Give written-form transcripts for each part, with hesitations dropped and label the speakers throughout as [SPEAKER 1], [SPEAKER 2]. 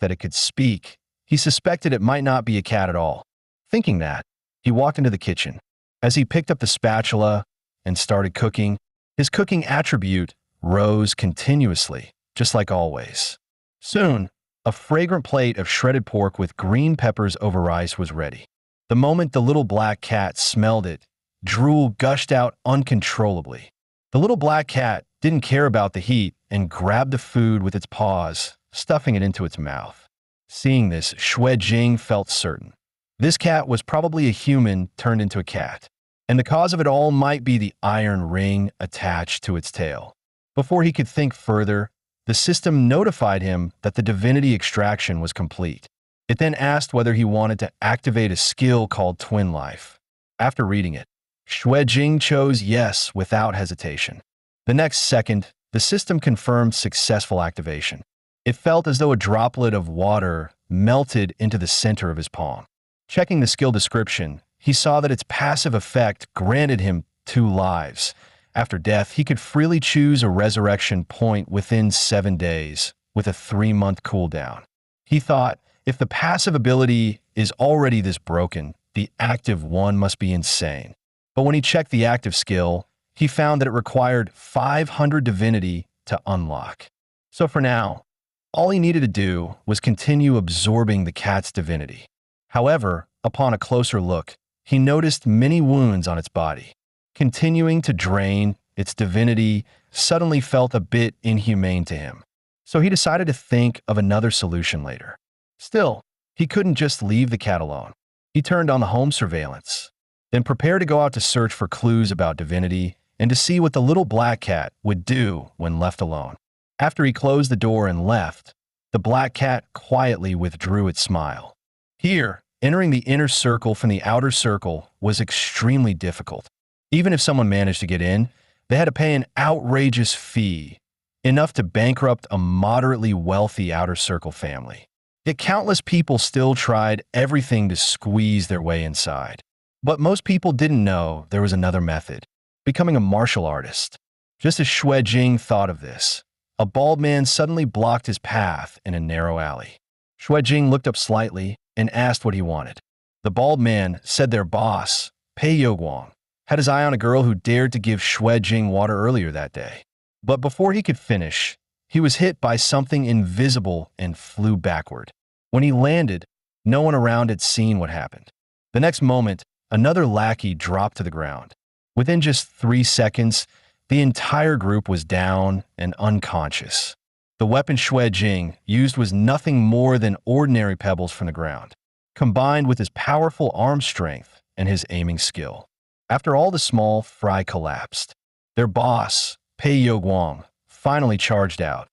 [SPEAKER 1] that it could speak, he suspected it might not be a cat at all. Thinking that, he walked into the kitchen. As he picked up the spatula and started cooking, his cooking attribute rose continuously, just like always. Soon, a fragrant plate of shredded pork with green peppers over rice was ready. The moment the little black cat smelled it, drool gushed out uncontrollably. The little black cat didn't care about the heat and grabbed the food with its paws, stuffing it into its mouth. Seeing this, Xue Jing felt certain. This cat was probably a human turned into a cat, and the cause of it all might be the iron ring attached to its tail. Before he could think further, the system notified him that the divinity extraction was complete. It then asked whether he wanted to activate a skill called Twin Life. After reading it, Xue Jing chose yes without hesitation. The next second, the system confirmed successful activation. It felt as though a droplet of water melted into the center of his palm. Checking the skill description, he saw that its passive effect granted him 2 lives. After death, he could freely choose a resurrection point within 7 days, with a 3-month cooldown. He thought, if the passive ability is already this broken, the active one must be insane. But when he checked the active skill, he found that it required 500 divinity to unlock. So for now, all he needed to do was continue absorbing the cat's divinity. However, upon a closer look, he noticed many wounds on its body. Continuing to drain its divinity suddenly felt a bit inhumane to him. So he decided to think of another solution later. Still, he couldn't just leave the cat alone. He turned on the home surveillance, then prepared to go out to search for clues about divinity and to see what the little black cat would do when left alone. After he closed the door and left, the black cat quietly withdrew its smile. Here, entering the inner circle from the outer circle was extremely difficult. Even if someone managed to get in, they had to pay an outrageous fee, enough to bankrupt a moderately wealthy outer circle family. Yet countless people still tried everything to squeeze their way inside. But most people didn't know there was another method: becoming a martial artist. Just as Xue Jing thought of this, a bald man suddenly blocked his path in a narrow alley. Xue Jing looked up slightly and asked what he wanted. The bald man said their boss, Pei Youguang, had his eye on a girl who dared to give Xue Jing water earlier that day. But before he could finish, he was hit by something invisible and flew backward. When he landed, no one around had seen what happened. The next moment, another lackey dropped to the ground. Within just 3 seconds, the entire group was down and unconscious. The weapon Xue Jing used was nothing more than ordinary pebbles from the ground, combined with his powerful arm strength and his aiming skill. After all the small fry collapsed, their boss, Pei Youguang, finally charged out,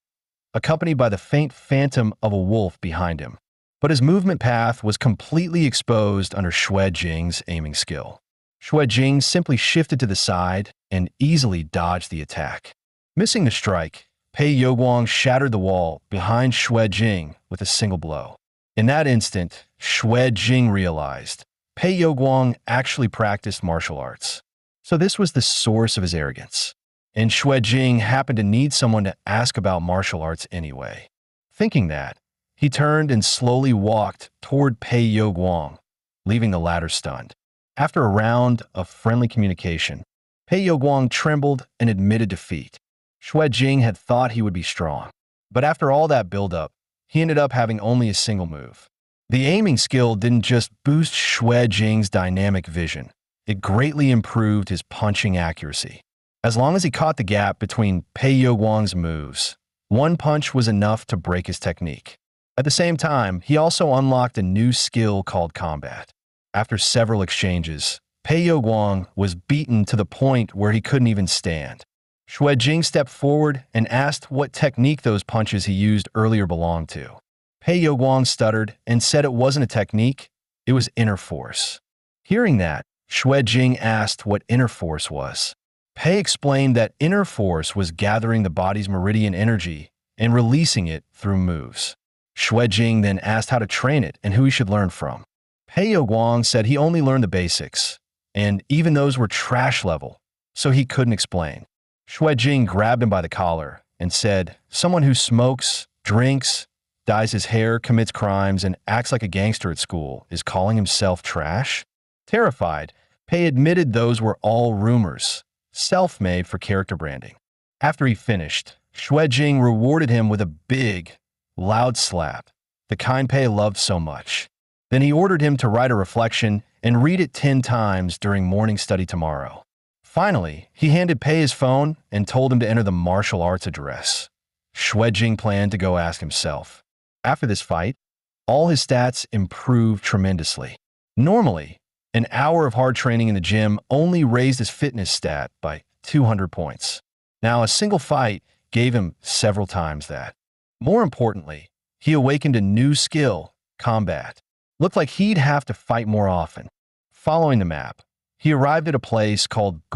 [SPEAKER 1] accompanied by the faint phantom of a wolf behind him. But his movement path was completely exposed under Xue Jing's aiming skill. Xue Jing simply shifted to the side and easily dodged the attack. Missing the strike, Pei Youguang shattered the wall behind Xue Jing with a single blow. In that instant, Xue Jing realized Pei Youguang actually practiced martial arts. So this was the source of his arrogance. And Xue Jing happened to need someone to ask about martial arts anyway. Thinking that, he turned and slowly walked toward Pei Youguang, leaving the latter stunned. After a round of friendly communication, Pei Youguang trembled and admitted defeat. Xue Jing had thought he would be strong, but after all that buildup, he ended up having only a single move. The aiming skill didn't just boost Xue Jing's dynamic vision, it greatly improved his punching accuracy. As long as he caught the gap between Pei Youguang's moves, one punch was enough to break his technique. At the same time, he also unlocked a new skill called combat. After several exchanges, Pei Youguang was beaten to the point where he couldn't even stand. Xue Jing stepped forward and asked what technique those punches he used earlier belonged to. Pei Youguang stuttered and said it wasn't a technique, it was inner force. Hearing that, Xue Jing asked what inner force was. Pei explained that inner force was gathering the body's meridian energy and releasing it through moves. Xue Jing then asked how to train it and who he should learn from. Pei Youguang said he only learned the basics, and even those were trash level, so he couldn't explain. Xue Jing grabbed him by the collar and said, "Someone who smokes, drinks, dyes his hair, commits crimes, and acts like a gangster at school, is calling himself trash? Terrified, Pei admitted those were all rumors, self-made for character branding. After he finished, Xue Jing rewarded him with a big, loud slap, the kind Pei loved so much. Then he ordered him to write a reflection and read it 10 times during morning study tomorrow. Finally, he handed Pei his phone and told him to enter the martial arts address. Xue Jing planned to go ask himself. After this fight, all his stats improved tremendously. Normally, an hour of hard training in the gym only raised his fitness stat by 200 points. Now, a single fight gave him several times that. More importantly, he awakened a new skill, combat. Looked like he'd have to fight more often. Following the map, he arrived at a place called